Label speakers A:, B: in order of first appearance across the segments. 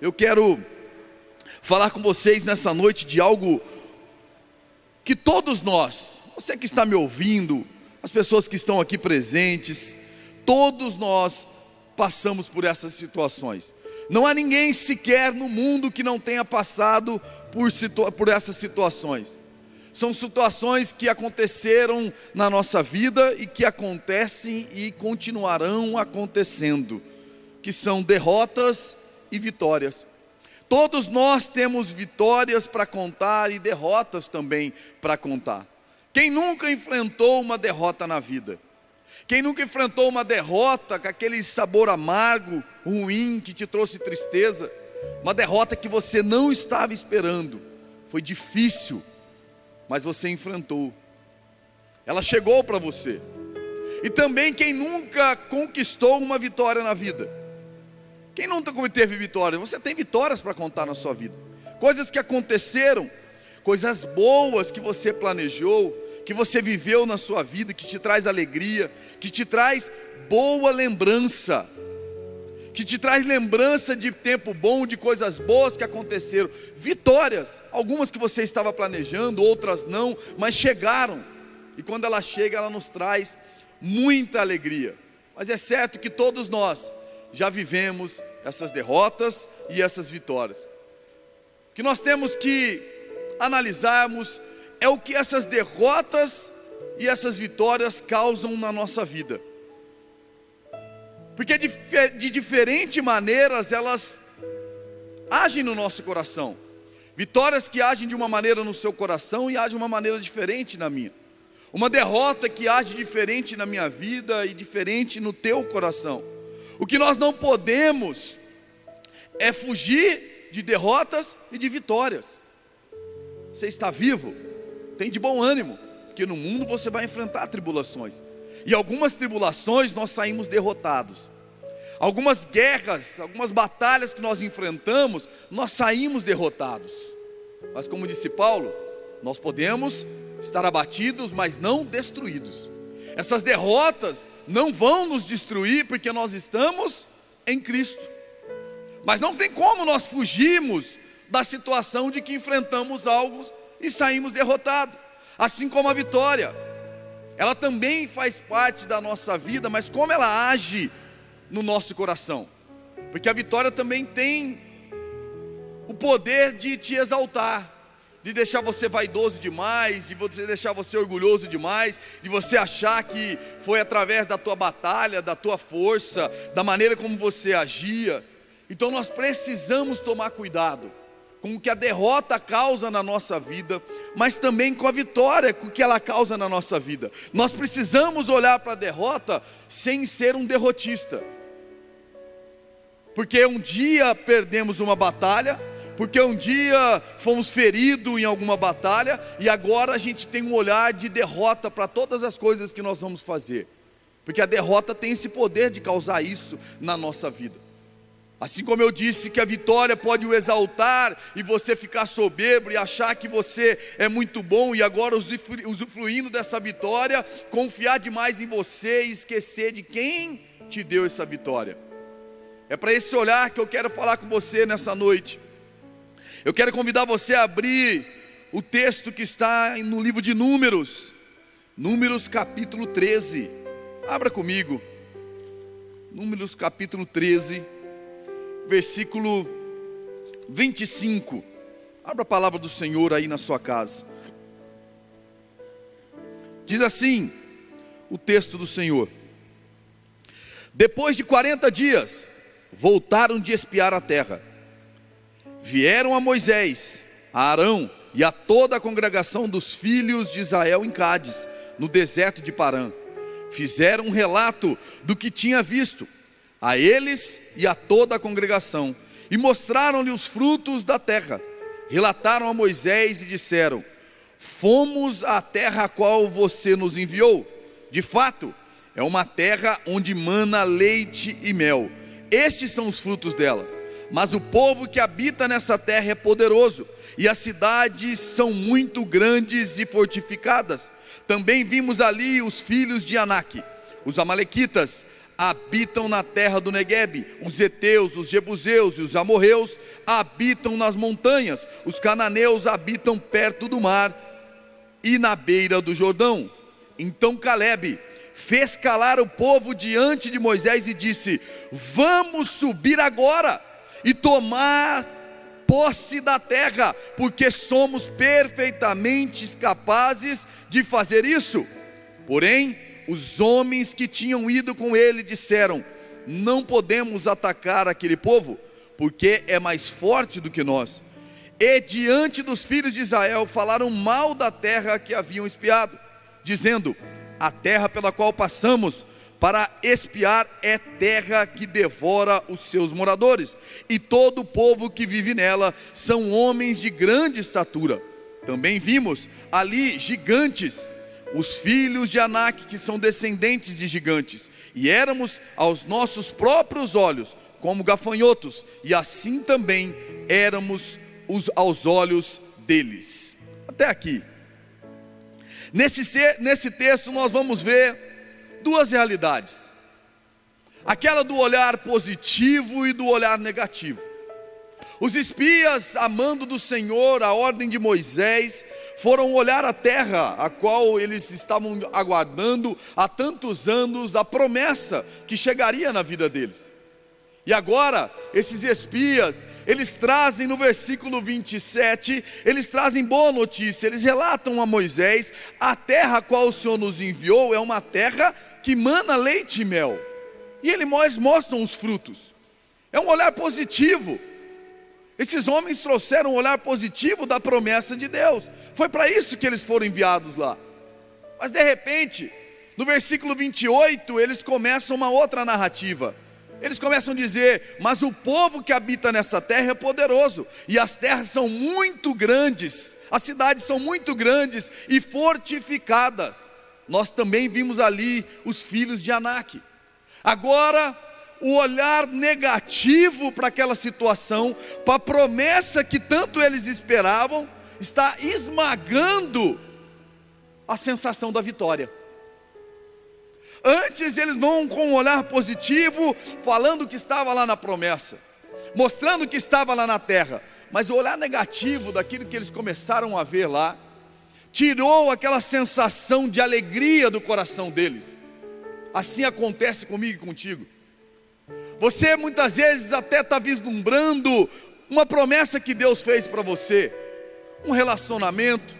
A: Eu quero falar com vocês nessa noite de algo que todos nós, você que está me ouvindo, as pessoas que estão aqui presentes, todos nós passamos por essas situações. Não há ninguém sequer no mundo que não tenha passado por essas situações. São situações que aconteceram na nossa vida e que acontecem e continuarão acontecendo, que são derrotas e vitórias. Todos nós temos vitórias para contar e derrotas também para contar. Quem nunca enfrentou uma derrota na vida? Quem nunca enfrentou uma derrota com aquele sabor amargo, ruim, que te trouxe tristeza? Uma derrota que você não estava esperando. Foi difícil, mas você enfrentou. Ela chegou para você. E também quem nunca conquistou uma vitória na vida? Quem nunca teve vitórias? Você tem vitórias para contar na sua vida. Coisas que aconteceram, coisas boas que você planejou, que você viveu na sua vida, que te traz alegria, que te traz boa lembrança, que te traz lembrança de tempo bom, de coisas boas que aconteceram. Vitórias, algumas que você estava planejando, outras não, mas chegaram. E quando ela chega, ela nos traz muita alegria. Mas é certo que todos nós já vivemos essas derrotas e essas vitórias. O que nós temos que analisarmos é o que essas derrotas e essas vitórias causam na nossa vida. Porque de diferentes maneiras elas agem no nosso coração. Vitórias que agem de uma maneira no seu coração e agem de uma maneira diferente na minha. Uma derrota que age diferente na minha vida e diferente no teu coração. O que nós não podemos é fugir de derrotas e de vitórias. Você está vivo? Tem de bom ânimo, porque no mundo você vai enfrentar tribulações. E algumas tribulações nós saímos derrotados. Algumas guerras, algumas batalhas que nós enfrentamos, nós saímos derrotados. Mas como disse Paulo, nós podemos estar abatidos, mas não destruídos. Essas derrotas não vão nos destruir, porque nós estamos em Cristo. Mas não tem como nós fugirmos da situação de que enfrentamos algo e saímos derrotados. Assim como a vitória, ela também faz parte da nossa vida, mas como ela age no nosso coração? Porque a vitória também tem o poder de te exaltar, de deixar você vaidoso demais, de você deixar você orgulhoso demais, de você achar que foi através da tua batalha, da tua força, da maneira como você agia. Então nós precisamos tomar cuidado com o que a derrota causa na nossa vida, mas também com a vitória que ela causa na nossa vida. Nós precisamos olhar para a derrota sem ser um derrotista, porque um dia perdemos uma batalha, porque um dia fomos feridos em alguma batalha, e agora a gente tem um olhar de derrota para todas as coisas que nós vamos fazer, porque a derrota tem esse poder de causar isso na nossa vida. Assim como eu disse que a vitória pode o exaltar e você ficar soberbo e achar que você é muito bom, e agora usufruindo dessa vitória, confiar demais em você e esquecer de quem te deu essa vitória. É para esse olhar que eu quero falar com você nessa noite. Eu quero convidar você a abrir o texto que está no livro de Números, Números capítulo 13, abra comigo, Números capítulo 13, versículo 25, abra a palavra do Senhor aí na sua casa. Diz assim o texto do Senhor: depois de 40 dias, voltaram de espiar a terra. Vieram a Moisés, a Arão e a toda a congregação dos filhos de Israel em Cádiz, no deserto de Parã. Fizeram um relato do que tinha visto, a eles e a toda a congregação, e mostraram-lhe os frutos da terra. Relataram a Moisés e disseram: fomos à terra a qual você nos enviou. De fato, é uma terra onde mana leite e mel. Estes são os frutos dela. Mas o povo que habita nessa terra é poderoso, e as cidades são muito grandes e fortificadas. Também vimos ali os filhos de Anak, os amalequitas, habitam na terra do Neguebe, os heteus, os jebuseus e os amorreus habitam nas montanhas, os cananeus habitam perto do mar e na beira do Jordão. Então Calebe fez calar o povo diante de Moisés e disse: vamos subir agora e tomar posse da terra, porque somos perfeitamente capazes de fazer isso. Porém, os homens que tinham ido com ele disseram: não podemos atacar aquele povo, porque é mais forte do que nós. E diante dos filhos de Israel falaram mal da terra que haviam espiado, dizendo: a terra pela qual passamos para espiar é terra que devora os seus moradores, e todo o povo que vive nela são homens de grande estatura. Também vimos ali gigantes, os filhos de Anak, que são descendentes de gigantes, e éramos aos nossos próprios olhos como gafanhotos, e assim também éramos aos olhos deles. Até aqui. Nesse texto nós vamos ver duas realidades: aquela do olhar positivo e do olhar negativo. Os espias, amando do Senhor a ordem de Moisés, foram olhar a terra a qual eles estavam aguardando há tantos anos, a promessa que chegaria na vida deles. E agora, esses espias, eles trazem no versículo 27, eles trazem boa notícia, eles relatam a Moisés: a terra a qual o Senhor nos enviou é uma terra que mana leite e mel. E eles mostram os frutos. É um olhar positivo. Esses homens trouxeram um olhar positivo da promessa de Deus. Foi para isso que eles foram enviados lá. Mas de repente, no versículo 28, eles começam uma outra narrativa. Eles começam a dizer: mas o povo que habita nessa terra é poderoso, e as terras são muito grandes, as cidades são muito grandes e fortificadas. Nós também vimos ali os filhos de Anak. Agora, o olhar negativo para aquela situação, para a promessa que tanto eles esperavam, está esmagando a sensação da vitória. Antes eles vão com um olhar positivo, falando que estava lá na promessa, mostrando que estava lá na terra, mas o olhar negativo daquilo que eles começaram a ver lá, tirou aquela sensação de alegria do coração deles. Assim acontece comigo e contigo. Você muitas vezes até está vislumbrando uma promessa que Deus fez para você, um relacionamento,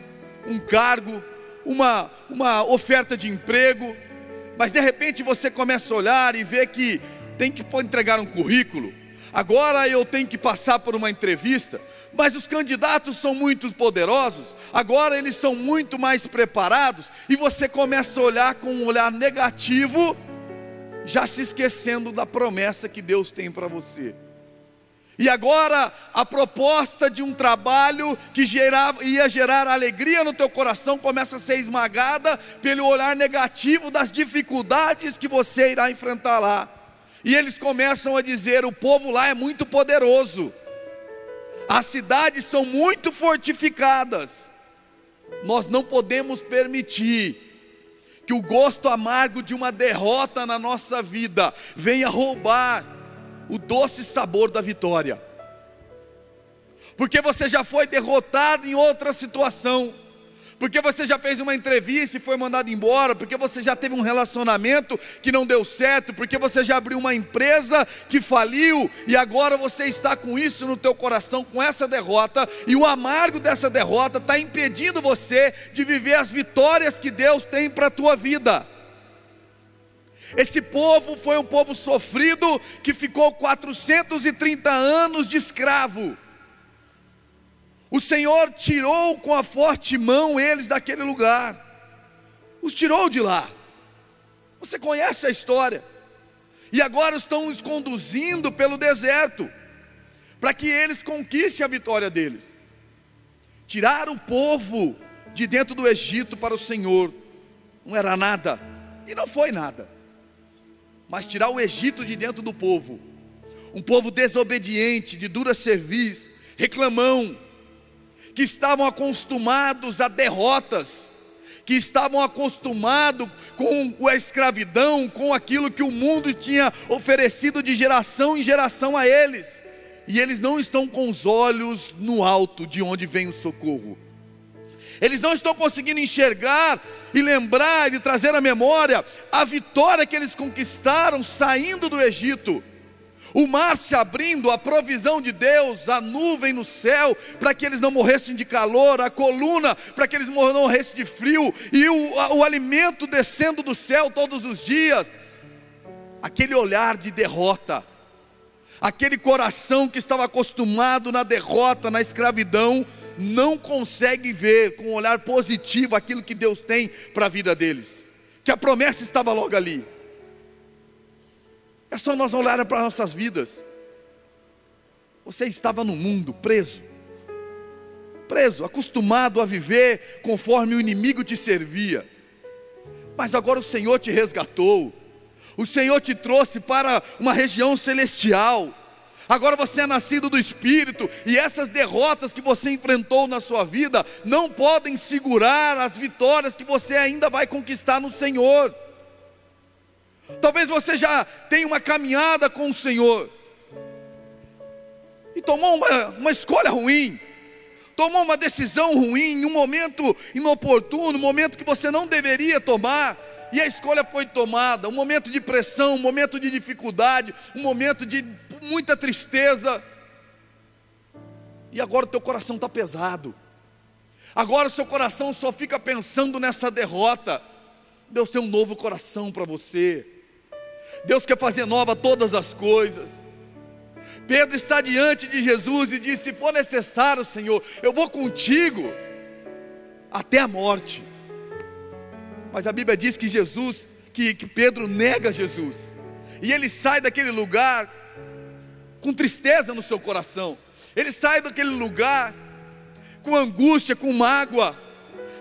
A: um cargo, uma oferta de emprego, mas de repente você começa a olhar e ver que tem que entregar um currículo, agora eu tenho que passar por uma entrevista, mas os candidatos são muito poderosos, agora eles são muito mais preparados, e você começa a olhar com um olhar negativo, já se esquecendo da promessa que Deus tem para você. E agora a proposta de um trabalho que ia gerar alegria no teu coração começa a ser esmagada pelo olhar negativo das dificuldades que você irá enfrentar lá. E eles começam a dizer: o povo lá é muito poderoso, as cidades são muito fortificadas, nós não podemos permitir que o gosto amargo de uma derrota na nossa vida venha roubar o doce sabor da vitória. Porque você já foi derrotado em outra situação, porque você já fez uma entrevista e foi mandado embora, porque você já teve um relacionamento que não deu certo, porque você já abriu uma empresa que faliu, e agora você está com isso no teu coração, com essa derrota, e o amargo dessa derrota está impedindo você de viver as vitórias que Deus tem para a tua vida. Esse povo foi um povo sofrido, que ficou 430 anos de escravo. O Senhor tirou com a forte mão eles daquele lugar, os tirou de lá. Você conhece a história. E agora estão os conduzindo pelo deserto, para que eles conquistem a vitória deles. Tirar o povo de dentro do Egito para o Senhor não era nada, e não foi nada. Mas tirar o Egito de dentro do povo, um povo desobediente, de dura cerviz, reclamão, que estavam acostumados a derrotas, que estavam acostumados com a escravidão, com aquilo que o mundo tinha oferecido de geração em geração a eles, e eles não estão com os olhos no alto, de onde vem o socorro. Eles não estão conseguindo enxergar e lembrar e trazer à memória a vitória que eles conquistaram saindo do Egito. O mar se abrindo, a provisão de Deus, a nuvem no céu, para que eles não morressem de calor, a coluna, para que eles não morressem de frio, e o alimento descendo do céu todos os dias. Aquele olhar de derrota, aquele coração que estava acostumado na derrota, na escravidão, não consegue ver com um olhar positivo aquilo que Deus tem para a vida deles, que a promessa estava logo ali. É só nós olharmos para nossas vidas. Você estava no mundo preso, acostumado a viver conforme o inimigo te servia, mas agora o Senhor te resgatou, o Senhor te trouxe para uma região celestial. Agora você é nascido do Espírito, e essas derrotas que você enfrentou na sua vida não podem segurar as vitórias que você ainda vai conquistar no Senhor. Talvez você já tenha uma caminhada com o Senhor e tomou uma escolha ruim, tomou uma decisão ruim, em um momento inoportuno, um momento que você não deveria tomar, e a escolha foi tomada, um momento de pressão, um momento de dificuldade, um momento de muita tristeza, e agora o teu coração está pesado, agora o seu coração só fica pensando nessa derrota. Deus tem um novo coração para você, Deus quer fazer nova todas as coisas. Pedro está diante de Jesus e diz: se for necessário, Senhor, eu vou contigo até a morte. Mas a Bíblia diz que que Pedro nega Jesus, e ele sai daquele lugar com tristeza no seu coração, ele sai daquele lugar com angústia, com mágoa,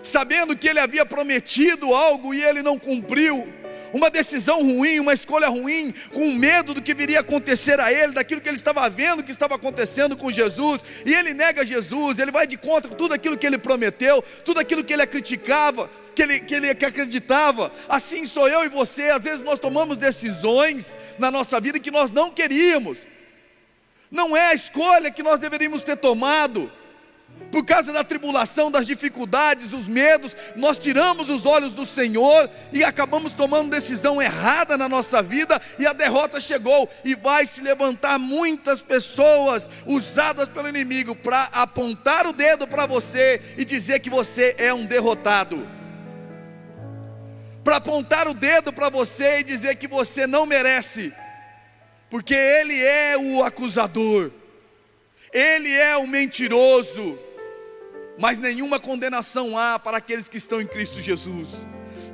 A: sabendo que ele havia prometido algo e ele não cumpriu, uma decisão ruim, uma escolha ruim, com medo do que viria a acontecer a ele, daquilo que ele estava vendo que estava acontecendo com Jesus, e ele nega Jesus, ele vai de contra tudo aquilo que ele prometeu, tudo aquilo que ele criticava, que ele acreditava. Assim sou eu e você. Às vezes nós tomamos decisões na nossa vida que nós não queríamos, não é a escolha que nós deveríamos ter tomado. Por causa da tribulação, das dificuldades, dos medos, nós tiramos os olhos do Senhor e acabamos tomando decisão errada na nossa vida, e a derrota chegou, e vai se levantar muitas pessoas usadas pelo inimigo para apontar o dedo para você e dizer que você é um derrotado, para apontar o dedo para você e dizer que você não merece, porque ele é o acusador, ele é o mentiroso. Mas nenhuma condenação há para aqueles que estão em Cristo Jesus.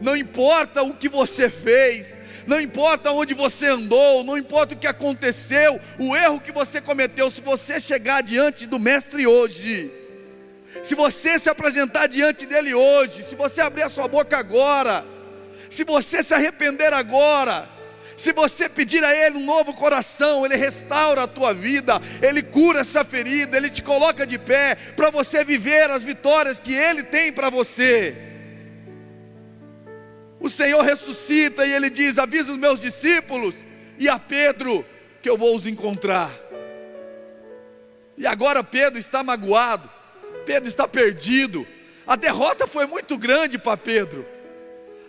A: Não importa o que você fez, não importa onde você andou, não importa o que aconteceu, o erro que você cometeu, se você chegar diante do Mestre hoje, se você se apresentar diante dele hoje, se você abrir a sua boca agora, se você se arrepender agora, se você pedir a Ele um novo coração, Ele restaura a tua vida, Ele cura essa ferida, Ele te coloca de pé, para você viver as vitórias que Ele tem para você. O Senhor ressuscita e Ele diz: avisa os meus discípulos e a Pedro que eu vou os encontrar. E agora Pedro está magoado, Pedro está perdido, a derrota foi muito grande para Pedro.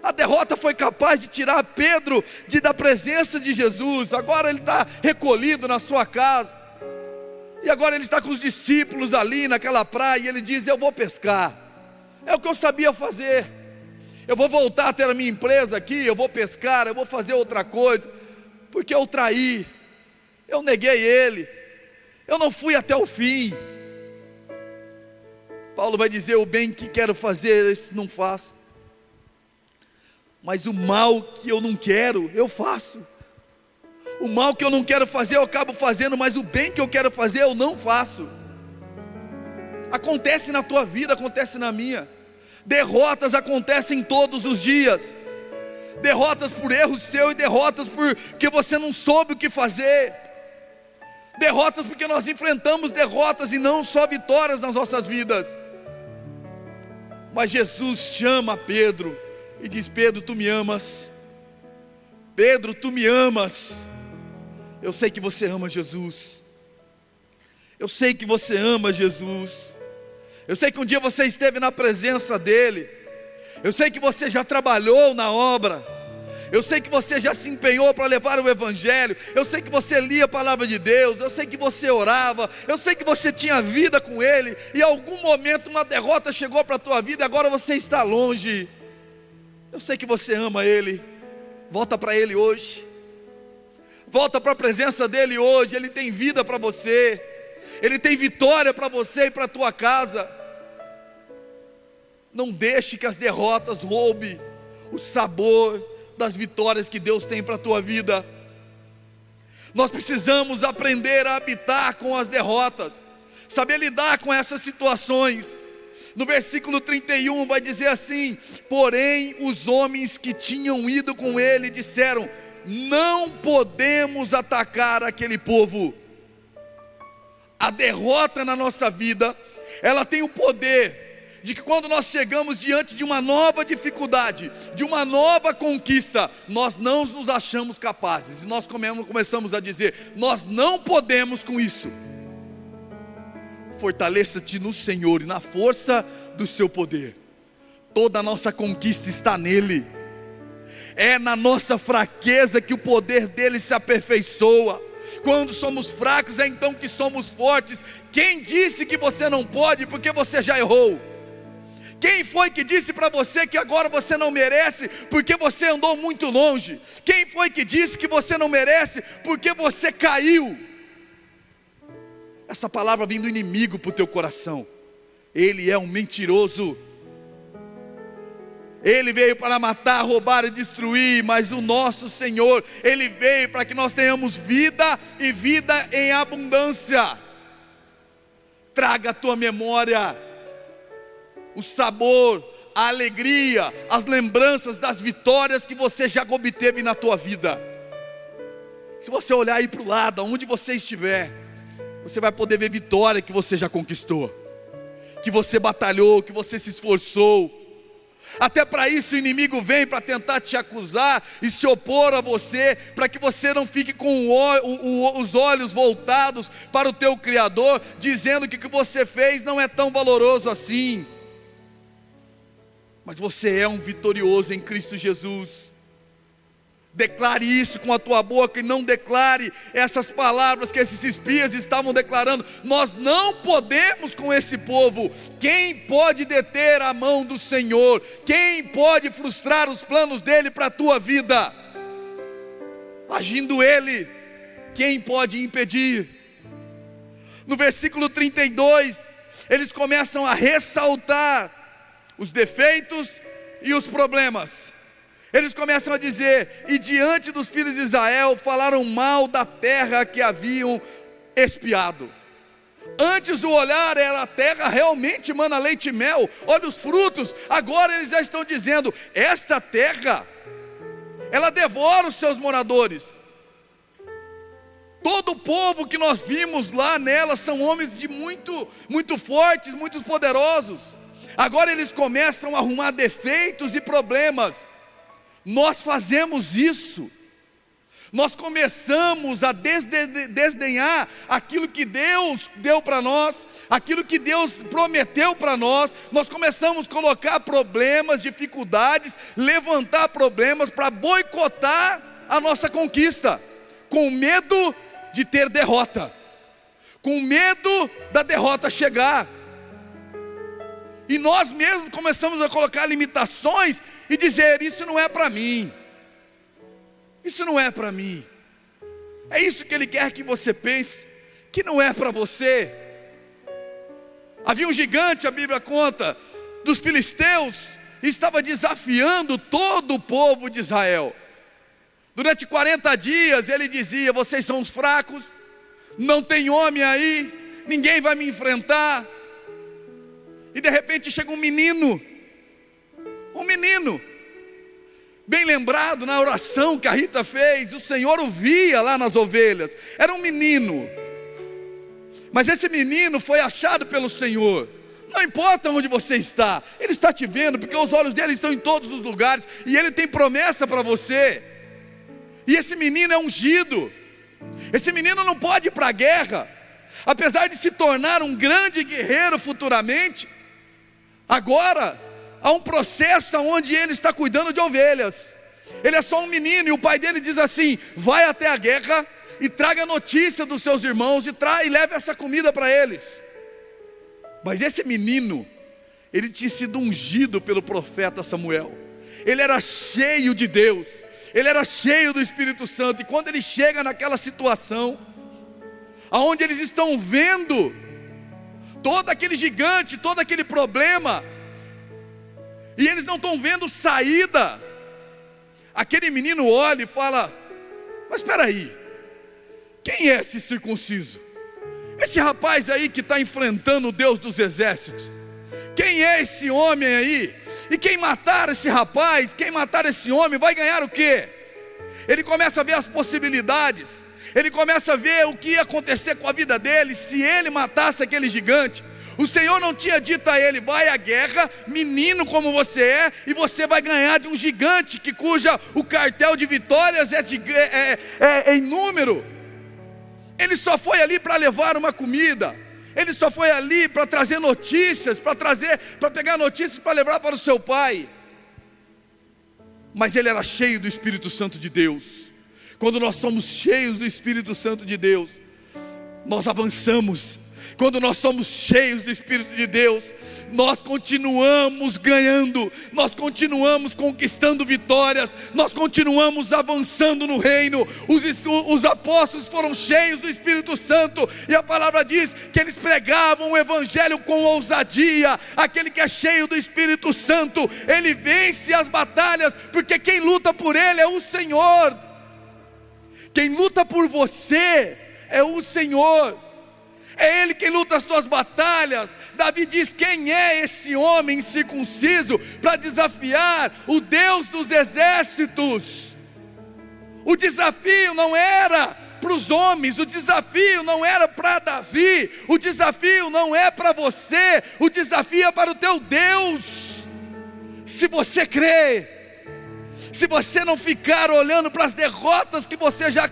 A: A derrota foi capaz de tirar Pedro da presença de Jesus. Agora ele está recolhido na sua casa, e agora ele está com os discípulos ali naquela praia, e ele diz: eu vou pescar, é o que eu sabia fazer, eu vou voltar a ter a minha empresa aqui, eu vou pescar, eu vou fazer outra coisa, porque eu traí, eu neguei ele, eu não fui até o fim. Paulo vai dizer: o bem que quero fazer, esse não faço, mas o mal que eu não quero, eu faço. O mal que eu não quero fazer, eu acabo fazendo, mas o bem que eu quero fazer, eu não faço. Acontece na tua vida, acontece na minha. Derrotas acontecem todos os dias. Derrotas por erro seu, e derrotas porque você não soube o que fazer. Derrotas porque nós enfrentamos derrotas e não só vitórias nas nossas vidas. Mas Jesus chama Pedro e diz: Pedro, tu me amas? Pedro, tu me amas? Eu sei que você ama Jesus. Eu sei que você ama Jesus. Eu sei que um dia você esteve na presença dEle. Eu sei que você já trabalhou na obra. Eu sei que você já se empenhou para levar o Evangelho. Eu sei que você lia a palavra de Deus. Eu sei que você orava. Eu sei que você tinha vida com Ele. E em algum momento uma derrota chegou para a tua vida e agora você está longe. Eu sei que você ama Ele. Volta para Ele hoje. Volta para a presença dEle hoje. Ele tem vida para você. Ele tem vitória para você e para a tua casa. Não deixe que as derrotas roubem o sabor das vitórias que Deus tem para a tua vida. Nós precisamos aprender a habitar com as derrotas, saber lidar com essas situações. No versículo 31 vai dizer assim: porém os homens que tinham ido com ele disseram: não podemos atacar aquele povo. A derrota na nossa vida, ela tem o poder de que quando nós chegamos diante de uma nova dificuldade, de uma nova conquista, nós não nos achamos capazes, e nós começamos a dizer: nós não podemos com isso. Fortaleça-te no Senhor e na força do seu poder. Toda a nossa conquista está nele. É na nossa fraqueza que o poder dele se aperfeiçoa. Quando somos fracos é então que somos fortes. Quem disse que você não pode porque você já errou? Quem foi que disse para você que agora você não merece porque você andou muito longe? Quem foi que disse que você não merece porque você caiu? Essa palavra vem do inimigo para o teu coração. Ele é um mentiroso. Ele veio para matar, roubar e destruir, mas o nosso Senhor, Ele veio para que nós tenhamos vida e vida em abundância. Traga à tua memória o sabor, a alegria, as lembranças das vitórias que você já obteve na tua vida. Se você olhar aí para o lado, aonde você estiver, você vai poder ver vitória que você já conquistou, que você batalhou, que você se esforçou. Até para isso o inimigo vem para tentar te acusar e se opor a você, para que você não fique com os olhos voltados para o teu Criador, dizendo que o que você fez não é tão valoroso assim. Mas você é um vitorioso em Cristo Jesus. Declare isso com a tua boca e não declare essas palavras que esses espias estavam declarando. Nós não podemos com esse povo. Quem pode deter a mão do Senhor? Quem pode frustrar os planos dele para a tua vida? Agindo ele, quem pode impedir? No versículo 32, eles começam a ressaltar os defeitos e os problemas. Eles começam a dizer: e diante dos filhos de Israel falaram mal da terra que haviam espiado. Antes o olhar era: a terra realmente mana leite e mel, olha os frutos. Agora eles já estão dizendo: esta terra, ela devora os seus moradores. Todo o povo que nós vimos lá nela são homens de muito fortes, muito poderosos. Agora eles começam a arrumar defeitos e problemas. Nós fazemos isso. Nós começamos a desdenhar aquilo que Deus deu para nós, aquilo que Deus prometeu para nós. Nós começamos a colocar problemas, dificuldades, levantar problemas para boicotar a nossa conquista, com medo de ter derrota, com medo da derrota chegar. E nós mesmos começamos a colocar limitações e dizer: isso não é para mim, isso não é para mim. É isso que Ele quer que você pense, que não é para você. Havia um gigante, a Bíblia conta, dos filisteus, e estava desafiando todo o povo de Israel. Durante 40 dias ele dizia: vocês são os fracos, não tem homem aí, ninguém vai me enfrentar. E de repente chega um menino, bem lembrado na oração que a Rita fez, o Senhor o via lá nas ovelhas, era um menino, mas esse menino foi achado pelo Senhor, Não importa onde você está, Ele está te vendo, porque os olhos dele estão em todos os lugares, e Ele tem promessa para você. E esse menino é ungido, esse menino não pode ir para a guerra, apesar de se tornar um grande guerreiro futuramente. Agora, há um processo onde ele está cuidando de ovelhas, ele é só um menino, e o pai dele diz assim: vai até a guerra, e traga notícia dos seus irmãos, e leve essa comida para eles. Mas esse menino, ele tinha sido ungido pelo profeta Samuel, ele era cheio de Deus, ele era cheio do Espírito Santo, e quando ele chega naquela situação, aonde eles estão vendo todo aquele gigante, todo aquele problema, e eles não estão vendo saída, aquele menino olha e fala: mas espera aí, quem é esse circunciso? Esse rapaz aí que está enfrentando o Deus dos exércitos, quem é esse homem aí? E quem matar esse rapaz, quem matar esse homem, vai ganhar o quê? Ele começa a ver as possibilidades, ele começa a ver o que ia acontecer com a vida dele, se ele matasse aquele gigante. O Senhor não tinha dito a ele: vai à guerra, menino como você é, e você vai ganhar de um gigante, cuja o cartel de vitórias é em número. Ele só foi ali para levar uma comida, ele só foi ali para trazer notícias, para pegar notícias para levar para o seu pai. Mas ele era cheio do Espírito Santo de Deus. Quando nós somos cheios do Espírito Santo de Deus, nós avançamos. Quando nós somos cheios do Espírito de Deus, nós continuamos ganhando, nós continuamos conquistando vitórias, nós continuamos avançando no reino. Os apóstolos foram cheios do Espírito Santo, e a palavra diz que eles pregavam o Evangelho com ousadia. Aquele que é cheio do Espírito Santo, ele vence as batalhas, porque quem luta por ele é o Senhor. Quem luta por você é o Senhor, é Ele quem luta as tuas batalhas. Davi diz: quem é esse homem incircunciso para desafiar o Deus dos exércitos? O desafio não era para os homens, o desafio não era para Davi, o desafio não é para você, o desafio é para o teu Deus. Se você crê, se você não ficar olhando para as derrotas que você já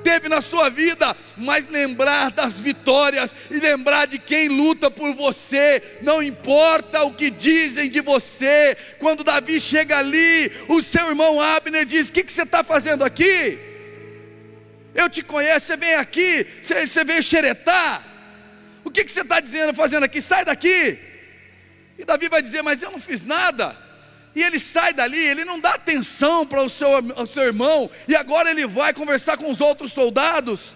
A: teve na sua vida, mas lembrar das vitórias e lembrar de quem luta por você, não importa o que dizem de você. Quando Davi chega ali, o seu irmão Abner diz: o que você está fazendo aqui? Eu te conheço, você vem aqui, você veio xeretar, o que você está fazendo aqui? Sai daqui. E Davi vai dizer: mas eu não fiz nada. E ele sai dali, ele não dá atenção para o seu irmão, e agora ele vai conversar com os outros soldados.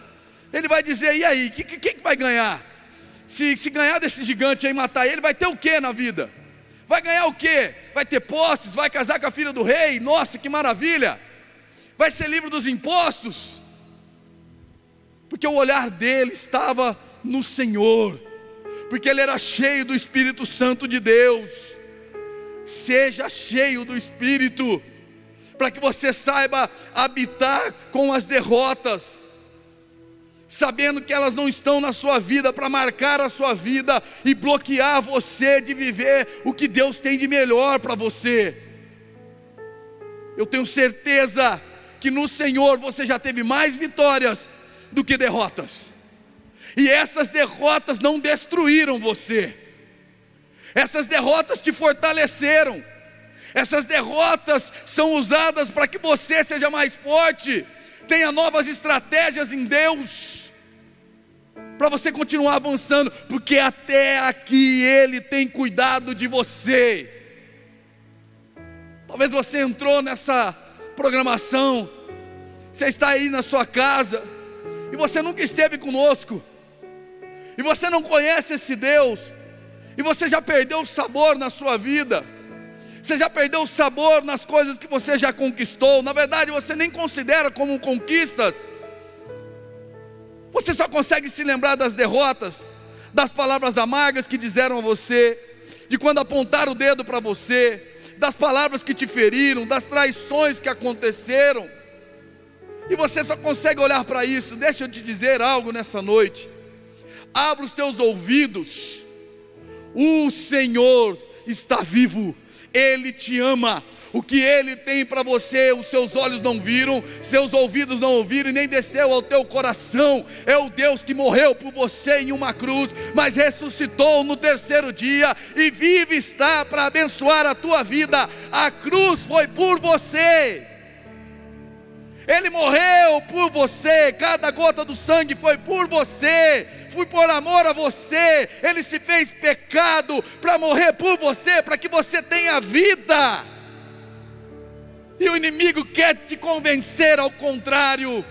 A: Ele vai dizer: e aí, quem que vai ganhar? Se ganhar desse gigante aí, matar ele, vai ter o que na vida? Vai ganhar o que? Vai ter posses, vai casar com a filha do rei, nossa, que maravilha! Vai ser livre dos impostos, porque o olhar dele estava no Senhor, porque ele era cheio do Espírito Santo de Deus. Seja cheio do Espírito, para que você saiba habitar com as derrotas, sabendo que elas não estão na sua vida para marcar a sua vida e bloquear você de viver o que Deus tem de melhor para você. Eu tenho certeza que no Senhor você já teve mais vitórias do que derrotas, e essas derrotas não destruíram você. Essas derrotas te fortaleceram. Essas derrotas são usadas para que você seja mais forte, tenha novas estratégias em Deus, para você continuar avançando, porque até aqui Ele tem cuidado de você. Talvez você entrou nessa programação, você está aí na sua casa, e você nunca esteve conosco, e você não conhece esse Deus, e você já perdeu o sabor na sua vida, você já perdeu o sabor nas coisas que você já conquistou. Na verdade você nem considera como conquistas, você só consegue se lembrar das derrotas, das palavras amargas que disseram a você, de quando apontaram o dedo para você, das palavras que te feriram, das traições que aconteceram, e você só consegue olhar para isso. Deixa eu te dizer algo nessa noite, abra os teus ouvidos. o Senhor está vivo, Ele te ama. O que Ele tem para você, os seus olhos não viram, seus ouvidos não ouviram e nem desceu ao teu coração. É o Deus que morreu por você em uma cruz, mas ressuscitou no terceiro dia e vive está para abençoar a tua vida. A cruz foi por você, Ele morreu por você, cada gota do sangue foi por você, foi por amor a você. Ele se fez pecado para morrer por você, para que você tenha vida. E o inimigo quer te convencer ao contrário.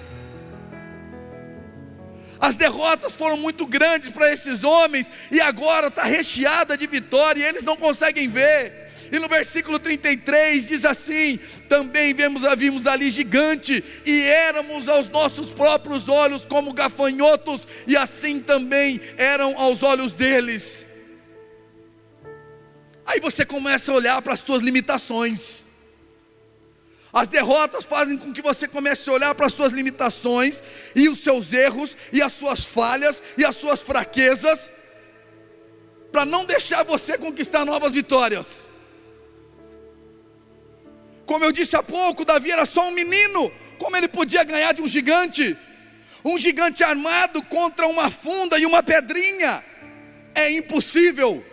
A: As derrotas foram muito grandes para esses homens, e agora está recheada de vitória, e eles não conseguem ver. E no versículo 33 diz assim: também vimos ali gigante, e éramos aos nossos próprios olhos como gafanhotos, e assim também eram aos olhos deles. Aí você começa a olhar para as suas limitações. As derrotas fazem com que você comece a olhar para as suas limitações, e os seus erros, e as suas falhas, e as suas fraquezas, para não deixar você conquistar novas vitórias. Como eu disse há pouco, Davi era só um menino, como ele podia ganhar de um gigante? Um gigante armado contra uma funda e uma pedrinha, é impossível.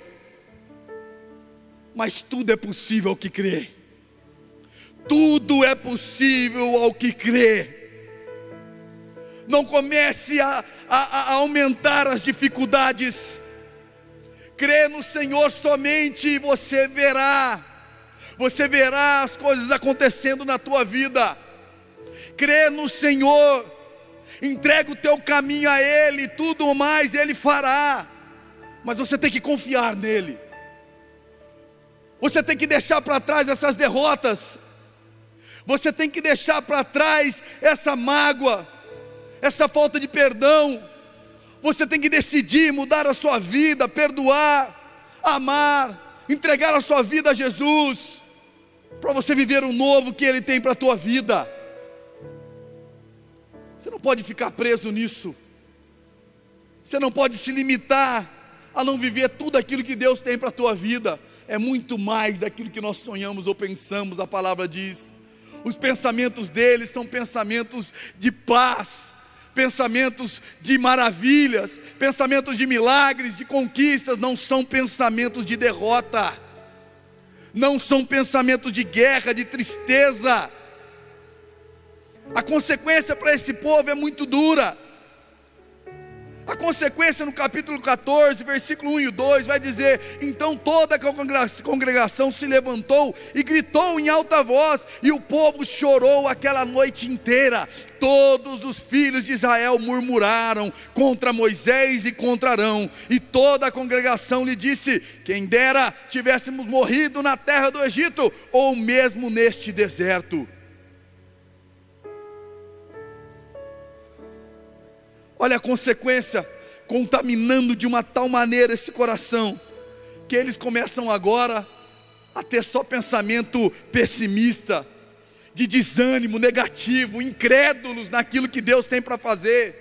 A: Mas tudo é possível ao que crê. Tudo é possível ao que crê. Não comece a aumentar as dificuldades. Crê no Senhor somente e você verá as coisas acontecendo na tua vida. Crê no Senhor, entrega o teu caminho a Ele, tudo mais Ele fará. Mas você tem que confiar nele. Você tem que deixar para trás essas derrotas. Você tem que deixar para trás essa mágoa, essa falta de perdão. Você tem que decidir mudar a sua vida, perdoar, amar, entregar a sua vida a Jesus, para você viver o novo que Ele tem para a tua vida. Você não pode ficar preso nisso. Você não pode se limitar a não viver tudo aquilo que Deus tem para a tua vida. É muito mais daquilo que nós sonhamos ou pensamos, a palavra diz. Os pensamentos dele são pensamentos de paz, pensamentos de maravilhas, pensamentos de milagres, de conquistas. Não são pensamentos de derrota, não são pensamentos de guerra, de tristeza. A consequência para esse povo é muito dura. A consequência no capítulo 14, versículo 1 e 2 vai dizer: então toda a congregação se levantou e gritou em alta voz, e o povo chorou aquela noite inteira. Todos os filhos de Israel murmuraram contra Moisés e contra Arão, e toda a congregação lhe disse: quem dera tivéssemos morrido na terra do Egito, ou mesmo neste deserto. Olha a consequência, contaminando de uma tal maneira esse coração, que eles começam agora a ter só pensamento pessimista, de desânimo, negativo, incrédulos naquilo que Deus tem para fazer.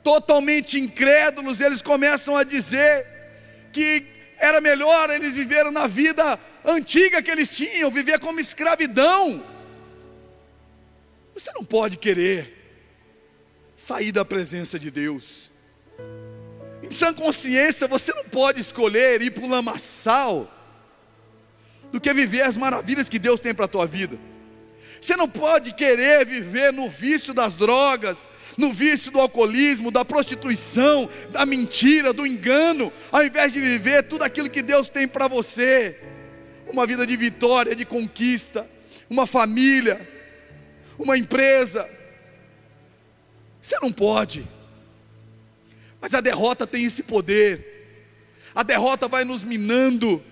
A: Totalmente incrédulos, eles começam a dizer que era melhor eles viveram na vida antiga que eles tinham, viver como escravidão. Você não pode querer sair da presença de Deus. Em sã consciência, você não pode escolher ir para o lamaçal do que viver as maravilhas que Deus tem para a tua vida. Você não pode querer viver no vício das drogas, no vício do alcoolismo, da prostituição, da mentira, do engano, ao invés de viver tudo aquilo que Deus tem para você. Uma vida de vitória, de conquista, uma família, uma empresa. Você não pode. Mas a derrota tem esse poder. A derrota vai nos minando.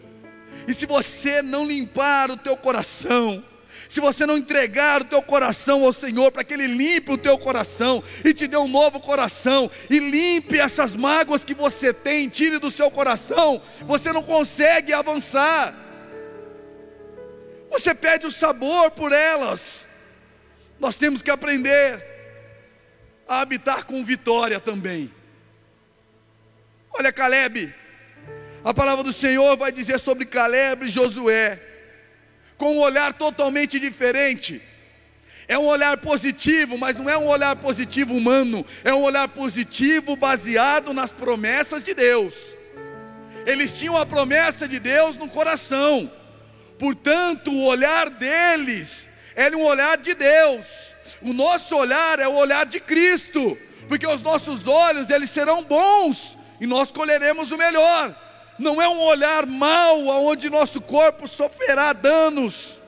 A: E se você não limpar o teu coração, se você não entregar o teu coração ao Senhor, para que Ele limpe o teu coração e te dê um novo coração, e limpe essas mágoas que você tem, tire do seu coração, você não consegue avançar. Você perde o sabor por elas. Nós temos que aprender a habitar com vitória também. Olha Calebe, A palavra do Senhor vai dizer sobre Caleb e Josué, com um olhar totalmente diferente. É um olhar positivo, mas não é um olhar positivo humano, é um olhar positivo baseado nas promessas de Deus. Eles tinham a promessa de Deus no coração, portanto o olhar deles era um olhar de Deus. O nosso olhar é o olhar de Cristo, porque os nossos olhos eles serão bons e nós colheremos o melhor. Não é um olhar mau, onde nosso corpo sofrerá danos,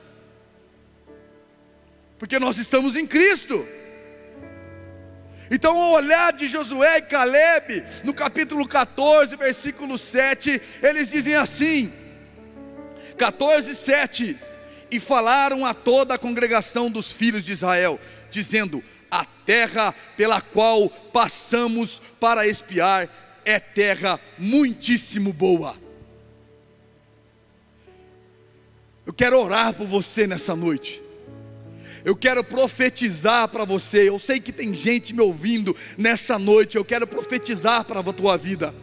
A: porque nós estamos em Cristo. Então o olhar de Josué e Caleb, no capítulo 14, versículo 7, eles dizem assim, 14:7, e falaram a toda a congregação dos filhos de Israel, dizendo: a terra pela qual passamos para espiar é terra muitíssimo boa. Eu quero orar por você nessa noite. Eu quero profetizar para você. Eu sei que tem gente me ouvindo nessa noite. Eu quero profetizar para a tua vida.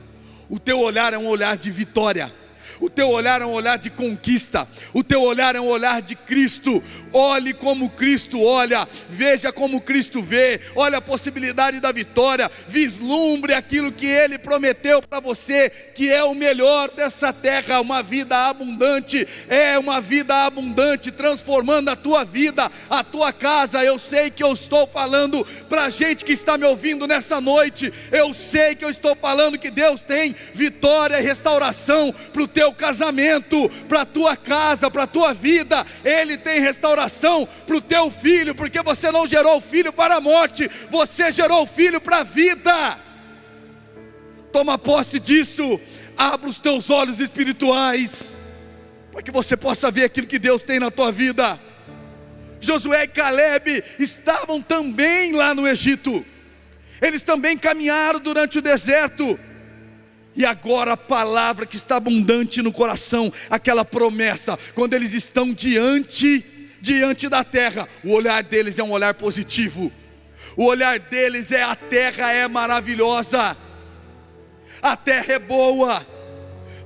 A: O teu olhar é um olhar de vitória. O teu olhar é um olhar de conquista. O teu olhar é um olhar de Cristo. Olhe como Cristo olha, veja como Cristo vê. Olha a possibilidade da vitória. Vislumbre aquilo que Ele prometeu para você, que é o melhor dessa terra. Uma vida abundante, é uma vida abundante, transformando a tua vida, a tua casa. Eu sei que eu estou falando para a gente que está me ouvindo nessa noite. Eu sei que eu estou falando que Deus tem vitória e restauração para o teu casamento, para a tua casa, para a tua vida. Ele tem restauração para o teu filho, porque você não gerou o filho para a morte, você gerou o filho para a vida. Toma posse disso. Abra os teus olhos espirituais, para que você possa ver aquilo que Deus tem na tua vida. Josué e Caleb estavam também lá no Egito, eles também caminharam durante o deserto. E agora a palavra que está abundante no coração, aquela promessa, quando eles estão diante da terra, o olhar deles é um olhar positivo. O olhar deles é: a terra é maravilhosa, a terra é boa,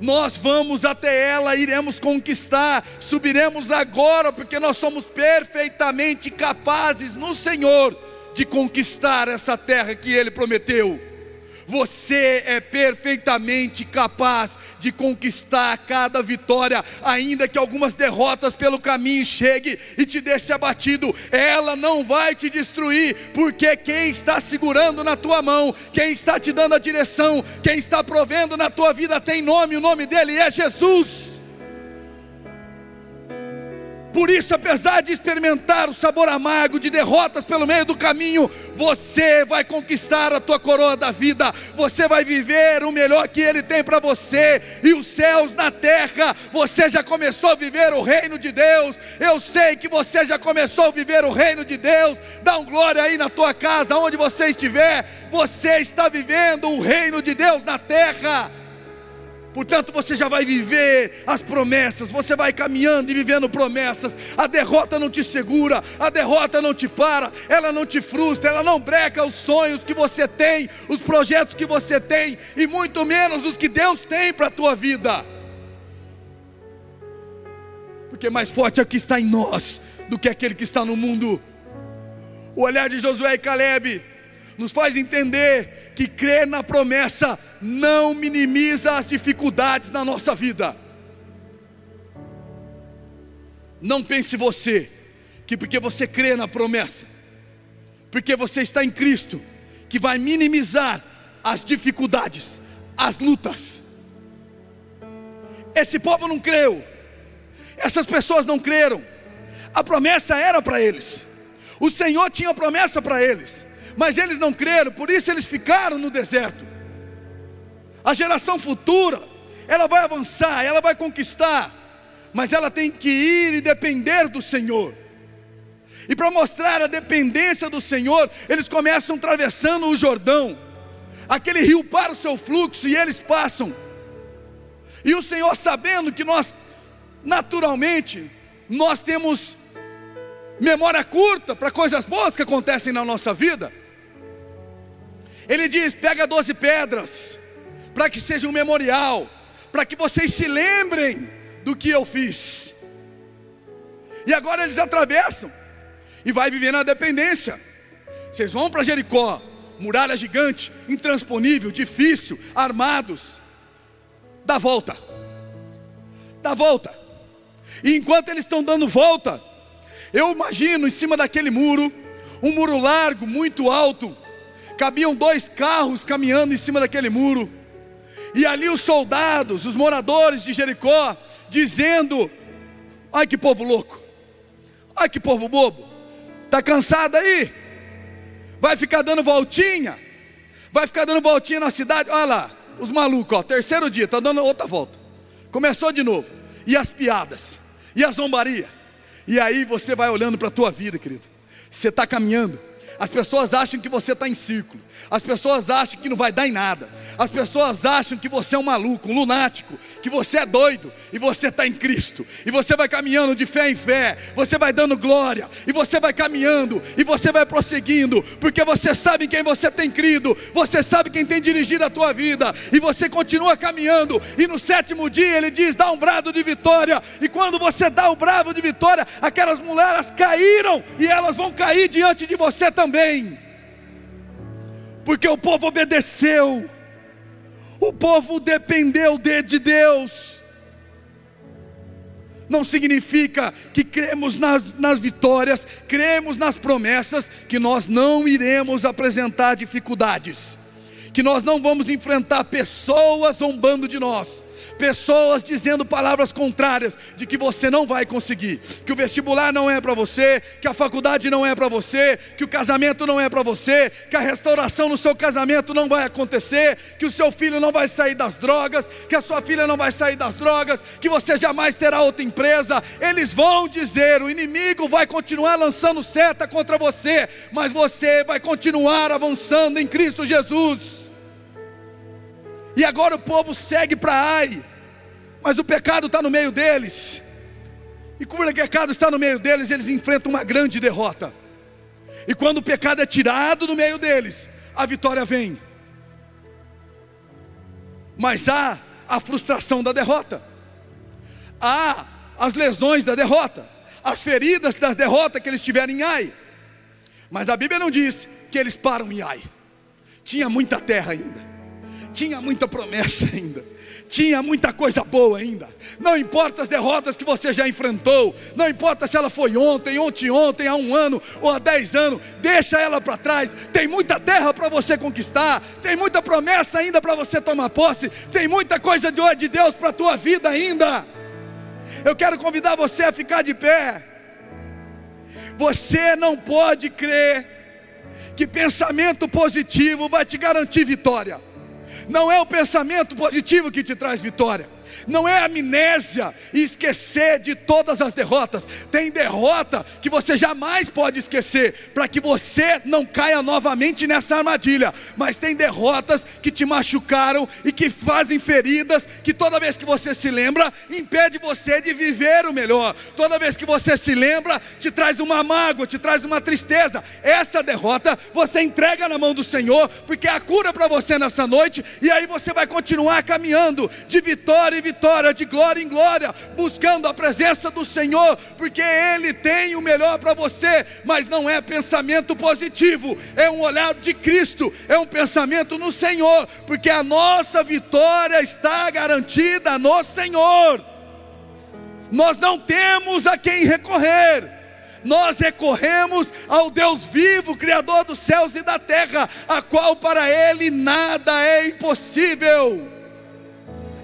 A: nós vamos até ela, iremos conquistar, subiremos agora, porque nós somos perfeitamente capazes no Senhor de conquistar essa terra que Ele prometeu. Você é perfeitamente capaz de conquistar cada vitória, ainda que algumas derrotas pelo caminho cheguem e te deixe abatido. Ela não vai te destruir, porque quem está segurando na tua mão, quem está te dando a direção, quem está provendo na tua vida tem nome, o nome dele é Jesus. Por isso, apesar de experimentar o sabor amargo de derrotas pelo meio do caminho, você vai conquistar a tua coroa da vida. Você vai viver o melhor que Ele tem para você. E os céus na terra, você já começou a viver o reino de Deus. Eu sei que você já começou a viver o reino de Deus. Dá um glória aí na tua casa, onde você estiver. Você está vivendo o reino de Deus na terra. Portanto, você já vai viver as promessas, você vai caminhando e vivendo promessas. A derrota não te segura, a derrota não te para, ela não te frustra, ela não breca os sonhos que você tem, os projetos que você tem, e muito menos os que Deus tem para a tua vida. Porque mais forte é o que está em nós do que aquele que está no mundo. O olhar de Josué e Caleb nos faz entender que crer na promessa não minimiza as dificuldades na nossa vida. Não pense você que porque você crê na promessa, porque você está em Cristo, que vai minimizar as dificuldades, as lutas. Esse povo não creu, essas pessoas não creram. A promessa era para eles, o Senhor tinha promessa para eles, mas eles não creram, por isso eles ficaram no deserto. A geração futura, ela vai avançar, ela vai conquistar, mas ela tem que ir e depender do Senhor. E para mostrar a dependência do Senhor, eles começam atravessando o Jordão. Aquele rio para o seu fluxo e eles passam. E o Senhor, sabendo que nós, naturalmente, nós temos memória curta para coisas boas que acontecem na nossa vida, Ele diz: pega 12 pedras, para que seja um memorial, para que vocês se lembrem do que eu fiz. E agora eles atravessam e vai viver na dependência. Vocês vão para Jericó, muralha gigante, intransponível, difícil, armados. Dá volta. E enquanto eles estão dando volta, eu imagino em cima daquele muro, um muro largo, muito alto, cabiam 2 carros caminhando em cima daquele muro, e ali os soldados, os moradores de Jericó, dizendo: ai que povo louco, ai que povo bobo, está cansado aí? Vai ficar dando voltinha na cidade. Olha lá, os malucos, ó, terceiro dia, está dando outra volta, começou de novo, e as piadas, e a zombaria. E aí você vai olhando para a tua vida, querido, você está caminhando, as pessoas acham que você está em círculo, as pessoas acham que não vai dar em nada, as pessoas acham que você é um maluco, um lunático, que você é doido, e você está em Cristo, e você vai caminhando de fé em fé, você vai dando glória, e você vai caminhando, e você vai prosseguindo, porque você sabe em quem você tem crido, você sabe quem tem dirigido a tua vida, e você continua caminhando, e no 7º dia ele diz: dá um brado de vitória, e quando você dá o brado de vitória, aquelas mulheres caíram, e elas vão cair diante de você também, porque o povo obedeceu, o povo dependeu de Deus. Não significa que cremos nas vitórias, cremos nas promessas, que nós não iremos apresentar dificuldades, que nós não vamos enfrentar pessoas zombando de nós, pessoas dizendo palavras contrárias, de que você não vai conseguir, que o vestibular não é para você, que a faculdade não é para você, que o casamento não é para você, que a restauração no seu casamento não vai acontecer, que o seu filho não vai sair das drogas, que a sua filha não vai sair das drogas, que você jamais terá outra empresa. Eles vão dizer, o inimigo vai continuar lançando seta contra você, mas você vai continuar avançando em Cristo Jesus. E agora o povo segue para Ai, mas o pecado está no meio deles, e como o pecado está no meio deles, eles enfrentam uma grande derrota. E quando o pecado é tirado do meio deles, a vitória vem. Mas há a frustração da derrota, há as lesões da derrota, as feridas da derrota que eles tiveram em Ai. Mas a Bíblia não diz que eles param em Ai. Tinha muita terra ainda, tinha muita promessa ainda, tinha muita coisa boa ainda. Não importa as derrotas que você já enfrentou, não importa se ela foi ontem, há 1 ano ou há 10 anos, deixa ela para trás. Tem muita terra para você conquistar, tem muita promessa ainda para você tomar posse, tem muita coisa de Deus para a tua vida ainda. Eu quero convidar você a ficar de pé. Você não pode crer que pensamento positivo vai te garantir vitória. Não é o pensamento positivo que te traz vitória, não é amnésia e esquecer de todas as derrotas. Tem derrota que você jamais pode esquecer, para que você não caia novamente nessa armadilha. Mas tem derrotas que te machucaram e que fazem feridas, que toda vez que você se lembra, impede você de viver o melhor. Toda vez que você se lembra, te traz uma mágoa, te traz uma tristeza. Essa derrota você entrega na mão do Senhor, porque é a cura para você nessa noite. E aí você vai continuar caminhando de vitória em vitória, de glória em glória, buscando a presença do Senhor, porque Ele tem o melhor para você. Mas não é pensamento positivo, é um olhar de Cristo, é um pensamento no Senhor, porque a nossa vitória está garantida no Senhor. Nós não temos a quem recorrer, nós recorremos ao Deus vivo, Criador dos céus e da terra, a qual para Ele nada é impossível.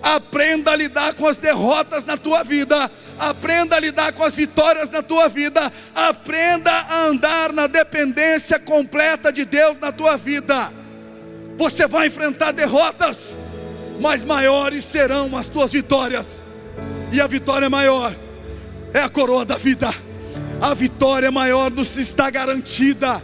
A: Aprenda a lidar com as derrotas na tua vida, aprenda a lidar com as vitórias na tua vida, aprenda a andar na dependência completa de Deus na tua vida. Você vai enfrentar derrotas, mas maiores serão as tuas vitórias, e a vitória maior é a coroa da vida. A vitória maior nos está garantida,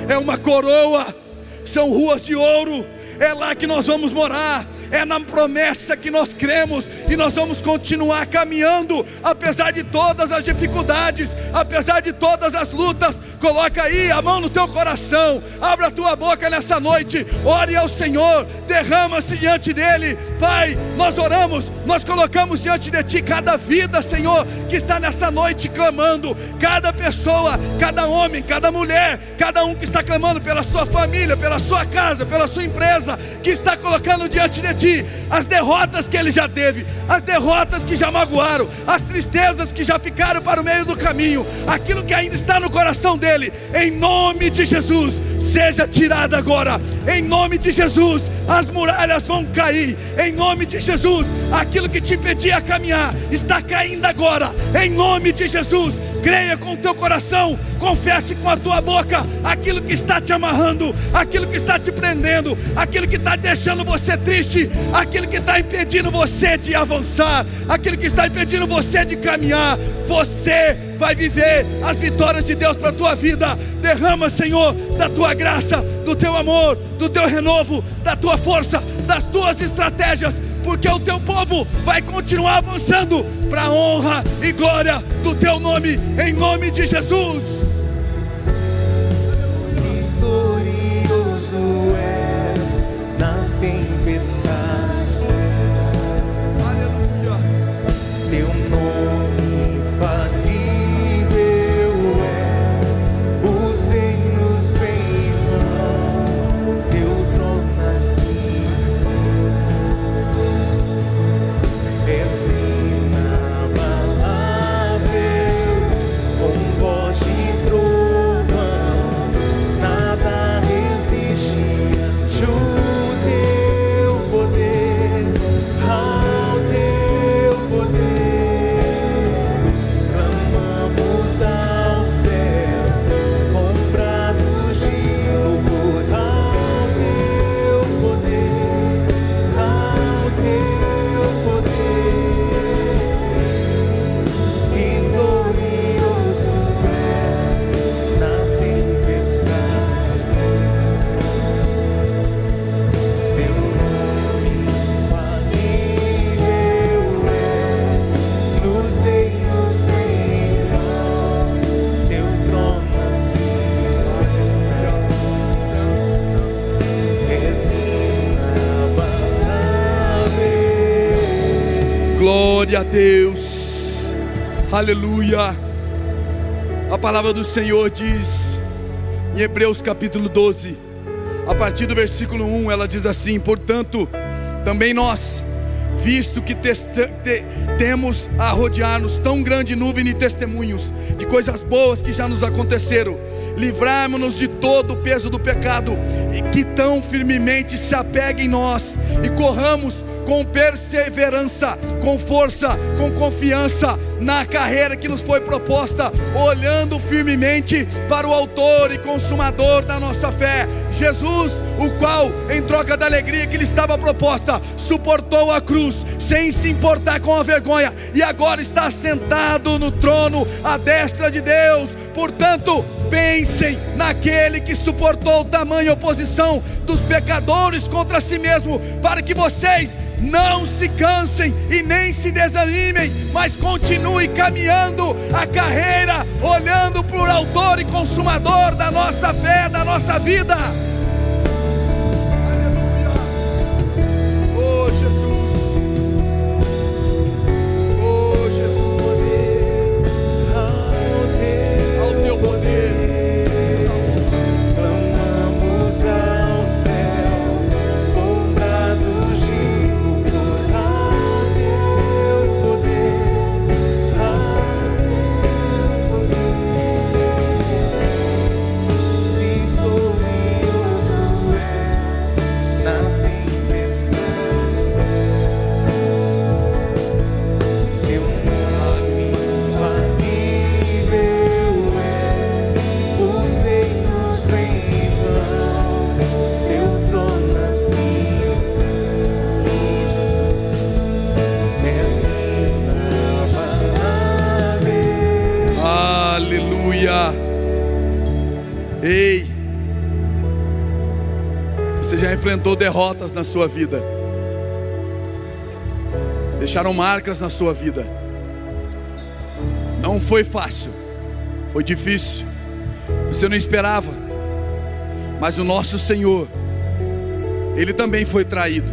A: é uma coroa, são ruas de ouro, é lá que nós vamos morar, é na promessa que nós cremos, e nós vamos continuar caminhando, apesar de todas as dificuldades, apesar de todas as lutas, Coloca aí a mão no teu coração, abra a tua boca nessa noite, ore ao Senhor, derrama-se diante dEle. Pai, nós oramos, nós colocamos diante de Ti cada vida, Senhor, que está nessa noite clamando, cada pessoa, cada homem, cada mulher, cada um que está clamando pela sua família, pela sua casa, pela sua empresa, que está colocando diante de Ti as derrotas que ele já teve, as derrotas que já magoaram, as tristezas que já ficaram para o meio do caminho, aquilo que ainda está no coração dele, em nome de Jesus, seja tirado agora, em nome de Jesus. As muralhas vão cair, em nome de Jesus. Aquilo que te impedia a caminhar está caindo agora, em nome de Jesus. Creia com o teu coração, confesse com a tua boca aquilo que está te amarrando, aquilo que está te prendendo, aquilo que está deixando você triste, aquilo que está impedindo você de avançar, aquilo que está impedindo você de caminhar. Você vai viver as vitórias de Deus para a tua vida. Derrama, Senhor, da tua graça, do teu amor, do teu renovo, da tua força, das tuas estratégias, porque o teu povo vai continuar avançando para a honra e glória do teu nome, em nome de Jesus.
B: Vitorioso és na tempestade,
A: Aleluia.
B: teu nome infalível é, os reinos vêm em vão, teu trono assim, és inabalável, com voz de trovão, nada resiste ante o teu poder, ao teu poder. Clamamos ao céu, com pratos de louvor, ao teu poder, ao teu poder. Vitorioso és na tempestade, teu nome infalível é, nos reinos vem em vão, teu trono acima és inabalável.
A: Glória a Deus, aleluia. A palavra do Senhor diz em Hebreus capítulo 12, a partir do versículo 1, ela diz assim: portanto, também nós, visto que temos a rodear-nos tão grande nuvem de testemunhos, de coisas boas que já nos aconteceram, livrarmos-nos de todo o peso do pecado, e que tão firmemente se apega em nós, e corramos com perseverança, com força, com confiança na carreira que nos foi proposta, olhando firmemente para o autor e consumador da nossa fé, Jesus, o qual, em troca da alegria que lhe estava proposta, suportou a cruz, sem se importar com a vergonha, e agora está sentado no trono à destra de Deus. Portanto, pensem naquele que suportou tamanha oposição dos pecadores contra si mesmo, para que vocês não se cansem e nem se desanimem, mas continue caminhando a carreira, olhando para o autor e consumador da nossa fé, da nossa vida. Aleluia. Oh Jesus, oh Jesus, ao teu poder.
B: Clamamos ao céu, com brados de louvor, ao teu poder, ao teu poder. Vitorioso és na tempestade, teu nome infalível é, os reinos vêm em vão, teu trono acima és inabalável.
A: Aleluia. Ei, você já enfrentou derrotas na sua vida, deixaram marcas na sua vida. Não foi fácil, foi difícil, Você não esperava, mas o nosso Senhor, Ele também foi traído,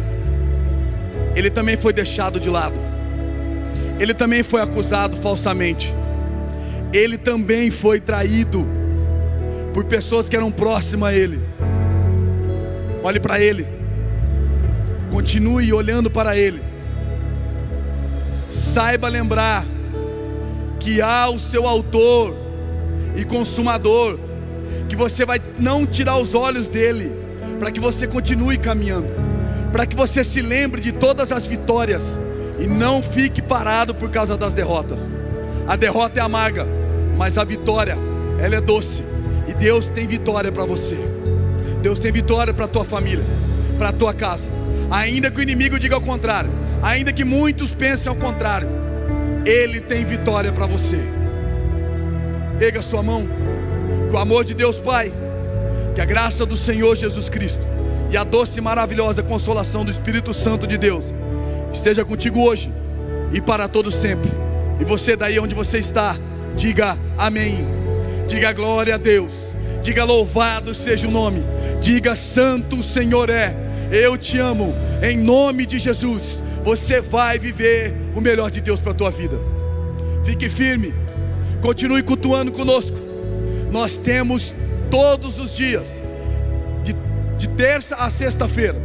A: Ele também foi deixado de lado, Ele também foi acusado falsamente, Ele também foi traído por pessoas que eram próximas a Ele. Olhe para Ele, continue olhando para Ele, saiba lembrar que há o seu autor e consumador, que você vai não tirar os olhos dele, para que você continue caminhando, para que você se lembre de todas as vitórias e não fique parado por causa das derrotas. A derrota é amarga, mas a vitória, ela é doce. E Deus tem vitória para você. Deus tem vitória para a tua família, para a tua casa. Ainda que o inimigo diga ao contrário, ainda que muitos pensem ao contrário, Ele tem vitória para você. Erga sua mão. Que o amor de Deus Pai, que a graça do Senhor Jesus Cristo e a doce e maravilhosa consolação do Espírito Santo de Deus esteja contigo hoje e para todo sempre. E você daí onde você está, diga amém, diga glória a Deus, diga louvado seja o nome, diga santo o Senhor é. Eu te amo, em nome de Jesus. Você vai viver o melhor de Deus para a tua vida. Fique firme, continue cultuando conosco. Nós temos todos os dias, de terça a sexta-feira,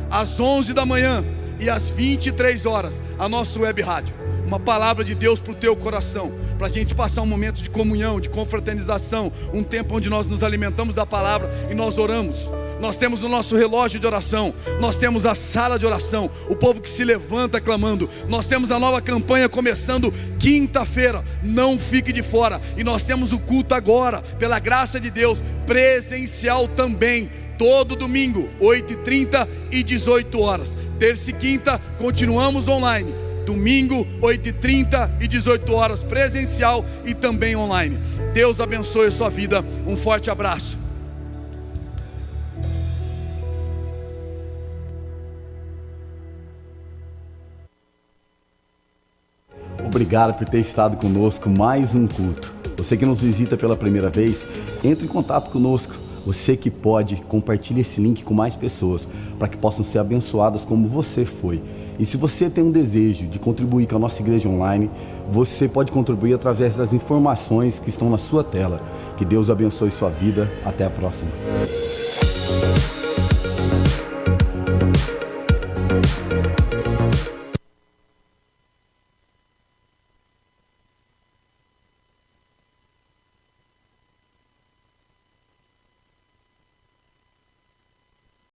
A: às 11 da manhã e às 23 horas, a nossa web rádio. Uma palavra de Deus para o teu coração, para a gente passar um momento de comunhão, de confraternização, um tempo onde nós nos alimentamos da palavra e nós oramos. Nós temos no nosso relógio de oração, nós temos a sala de oração, o povo que se levanta clamando. Nós temos a nova campanha começando quinta-feira, não fique de fora. E nós temos o culto agora, pela graça de Deus, presencial também, todo domingo, 8h30 e 18 horas. Terça e quinta, continuamos online. Domingo, 8h30 e 18 horas, presencial e também online. Deus abençoe a sua vida, um forte abraço.
C: Obrigado por ter estado conosco mais um culto. Você que nos visita pela primeira vez, entre em contato conosco. Você que pode, compartilhe esse link com mais pessoas, para que possam ser abençoadas como você foi. E se você tem um desejo de contribuir com a nossa igreja online, você pode contribuir através das informações que estão na sua tela. Que Deus abençoe sua vida. Até a próxima.